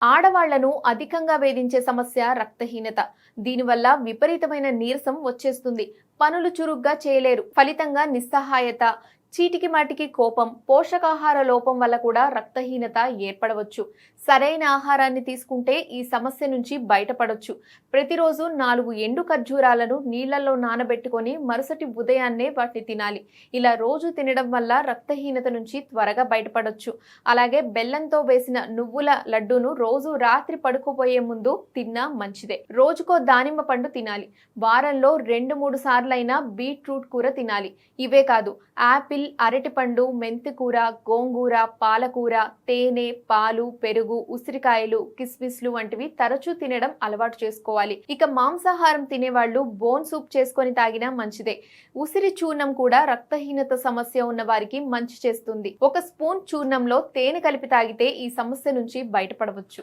ఆడవాళ్లను అధికంగా వేధించే సమస్య రక్తహీనత. దీనివల్ల విపరీతమైన నీరసం వచ్చేస్తుంది. పనులు చురుగ్గా చేయలేరు. ఫలితంగా నిస్సహాయత, చీటికి మాటికి కోపం, పోషకాహార లోపం వల్ల కూడా రక్తహీనత ఏర్పడవచ్చు. సరైన ఆహారాన్ని తీసుకుంటే ఈ సమస్య నుంచి బయటపడొచ్చు. ప్రతిరోజు 4 ఎండు ఖర్జూరాలను నీళ్లలో నానబెట్టుకొని మరుసటి ఉదయాన్నే వాటిని తినాలి. ఇలా రోజు తినడం వల్ల రక్తహీనత నుంచి త్వరగా బయటపడొచ్చు. అలాగే బెల్లంతో వేసిన నువ్వుల లడ్డూను రోజు రాత్రి పడుకోబోయే ముందు తిన్నా మంచిదే. రోజుకో దానిమ్మ పండు తినాలి. వారంలో 2-3 సార్లైనా బీట్రూట్ కూర తినాలి. ఇవే కాదు, యాపిల్, అరటిపండు, మెంతికూర, గోంగూర, పాలకూర, తేనె, పాలు, పెరుగు, ఉసిరికాయలు, కిస్మిస్లు వంటివి తరచూ తినడం అలవాటు చేసుకోవాలి. ఇక మాంసాహారం తినేవాళ్లు బోన్ సూప్ చేసుకొని తాగినా మంచిదే. ఉసిరి చూర్ణం కూడా రక్తహీనత సమస్య ఉన్న వారికి మంచి చేస్తుంది. 1 స్పూన్ చూర్ణంలో తేనె కలిపి తాగితే ఈ సమస్య నుంచి బయటపడవచ్చు.